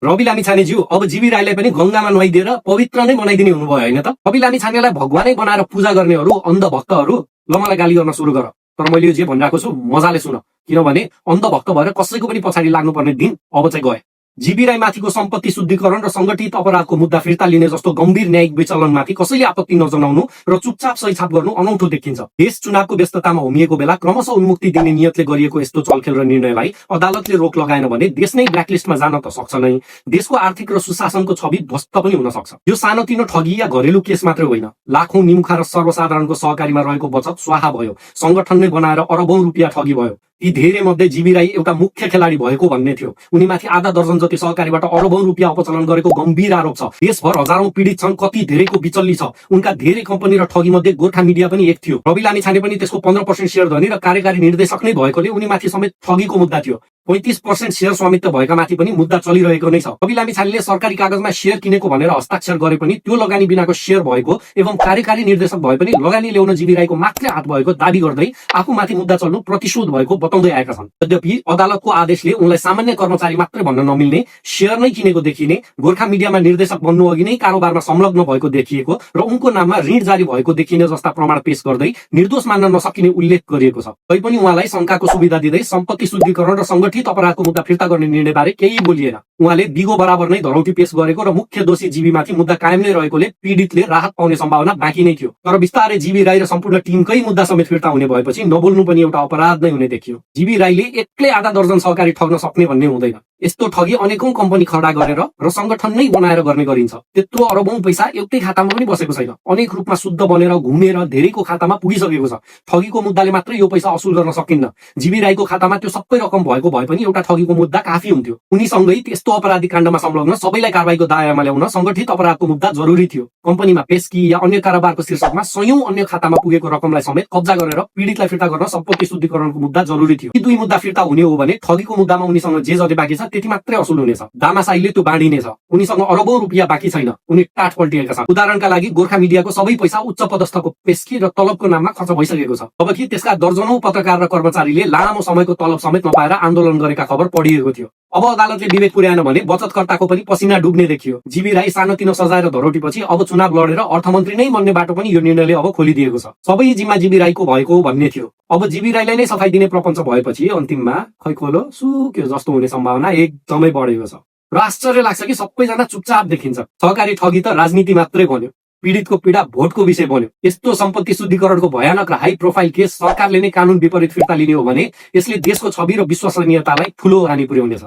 रवि लामिछानेज्यू अब जीवी राईलाई पनि गंगामा नुहाइदिएर पवित्र नै बनाइदिने हुनुभयो होइन त। रवि लामिछानेलाई भगवानै बनाएर पूजा गर्नेहरू अन्धभक्तहरू ल मलाई गाली गर्न सुरु गर, तर मैले यो जे भनिरहेको छु मजाले सुन, किनभने अन्धभक्त भएर कसैको पनि पछाडि लाग्नुपर्ने दिन अब चाहिँ गयो। जीवी राई माथिको सम्पत्ति शुद्धिकरण र संगठित अपराधको मुद्दा फिर्ता लिने जस्तो गम्भीर न्यायिक विचलनमाथि कसैले आपत्ति नजनाउनु र चुपचाप सहीछाप गर्नु अनौठो देखिन्छ। देश चुनावको व्यस्ततामा होमिएको बेला क्रमशः उन्मुक्ति दिने नियतले गरिएको यस्तो चलखेल र निर्णयलाई अदालतले रोक लगाएन भने देश नै ब्ल्याकलिस्टमा जान त सक्छ नै, देशको आर्थिक र सुशासनको छवि ध्वस्त पनि हुन सक्छ। यो सानोतिनो ठगी या घरेलु केस मात्रै होइन, लाखौं निमुखा र सर्वसाधारणको सहकारीमा रहेको बचत स्वाहा भयो, संगठन नै बनाएर अरबौं रुपियाँ ठगी भयो। ती धेरै मध्ये जीवी राई एउटा मुख्य खेलाडी भएको भन्ने थियो। उनीमाथि आधा दर्जन जति सहकारीबाट अरबौं रुपियाँ अपचलन गरेको गम्भीर आरोप छ। देशभर हजारौं पीडित छन्, कति धेरैको बिचल्ली छ। उनका धेरै कम्पनी र ठगी मध्ये गोर्खा मिडिया पनि एक थियो। रवि लामिछाने पनि त्यसको 15% शेयर धनी र कार्यकारी निर्देशक नै भएकोले उनीमाथि समेत ठगीको मुद्दा थियो। 35% शेयर स्वामित्व भएका माथि पनि मुद्दा चलिरहेको नै छ। रवि लामिछानेले सरकारी कागजमा शेयर किनेको भनेर हस्ताक्षर गरे पनि त्यो लगानी बिनाको शेयर भएको एवं कार्यकारी निर्देशक भए पनि लगानी ल्याउन जीवी राईको मात्रै हात भएको दाबी गर्दै आफूमाथि मुद्दा चल्नु प्रतिशोध भएको बताउँदै आएका छन्। यद्यपि अदालतको आदेशले उनलाई सामान्य कर्मचारी मात्रै भन्न नमिल्ने, शेयर नै किनेको देखिने, गोर्खा मिडियामा निर्देशक बन्नु अघि नै कारोबारमा संलग्न भएको देखिएको र उनको नाममा ऋण जारी भएको देखिने जस्ता प्रमाण पेश गर्दै निर्दोष मान्न नसकिने उल्लेख गरिएको छ। तैपनि उहाँलाई शंकाको सुविधा दिँदै सम्पत्ति शुद्धिकरण र संगठित अपराधको मुद्दा फिर्ता गर्ने निर्णयबारे केही बोलिएन। उहाँले दिगो बराबर नै धरौटी पेश गरेको र मुख्य दोषी जीवीमाथि मुद्दा कायम नै रहेकोले पीडितले राहत पाउने सम्भावना बाँकी नै थियो। तर बिस्तारै जीवी राई र सम्पूर्ण टिमकै मुद्दा समेत फिर्ता हुने भएपछि नबोल्नु पनि एउटा अपराध नै हुने देखियो। जीवी राईले एक्लै आधा दर्जन सहकारी ठग्न सक्ने भन्ने हुँदैन। यस्तो ठगी अनेकौं कम्पनी खडा गरेर र संगठन नै बनाएर गर्ने गरिन्छ। त्यत्रो अरबौं पैसा एउटै खातामा पनि बसेको छैन, अनेक रूपमा शुद्ध बनेर घुमेर धेरैको खातामा पुगिसकेको छ। ठगीको मुद्दाले मात्रै यो पैसा असुल गर्न सकिन्न। जीवी राईको खातामा त्यो सबै रकम भएको भए पनि एउटा ठगीको मुद्दा काफी हुन्थ्यो। उनीसँगै त्यस्तो अपराधिक काण्डमा संलग्न सबैलाई कारबाहीको दायरामा ल्याउन संगठित अपराधको मुद्दा जरुरी थियो। कम्पनीमा पेस्की या अन्य कारोबारको शीर्षकमा सयौं अन्य खातामा पुगेको रकमलाई समेत कब्जा गरेर पीडितलाई फिर्ता गर्न सम्पत्ति शुद्धिकरणको मुद्दा जरुरी थियो। यी दुई मुद्दा फिर्ता हुने हो भने ठगीको मुद्दामा उनीसँग जे जति बाँकी छ त्यति मात्रै असुल हुनेछ। दामासाईले त्यो बाँडिनेछ। उनीसँग अरबौं रुपियाँ बाँकी छैन, उनी टाट पल्टिएका छन्। उदाहरणका लागि गोर्खा मिडियाको सबै पैसा उच्च पदस्थको पेस्की र तलबको नाममा खर्च भइसकेको छ। जबकि त्यसका दर्जनौं पत्रकार र कर्मचारीले लामो समयको तलब समेत नपाएर आन्दोलन गरेका खबर पढिएको थियो। अब अदालतले विवेक पुर्याएन भने बचतकर्ताको पनि पसिना डुब्ने देखियो। जीवी राई सानोतिनो सजाय र धरोटीपछि अब चुनाव लडेर अर्थमन्त्री नै बन्ने बाटो पनि यो निर्णयले अब खोलिदिएको छ। सबै जिम्मा जीवी राईको भएको भन्ने थियो। अब जीवी राईलाई नै सफाई दिने प्रपञ्च भएपछि अन्तिममा खै खोलो सुक्यो जस्तो हुने सम्भावना एकदमै बढेको छ। र आश्चर्य लाग्छ कि सबैजना चुपचाप देखिन्छ। सहकारी ठगी त राजनीति मात्रै बन्यो, पीडितको पीडा भोटको विषय बन्यो। यस्तो सम्पत्ति शुद्धिकरणको भयानक र हाई प्रोफाइल केस सरकारले नै कानून विपरीत फिर्ता लिने हो भने यसले देशको छवि र विश्वसनीयतालाई ठूलो हानि पुर्याउनेछ।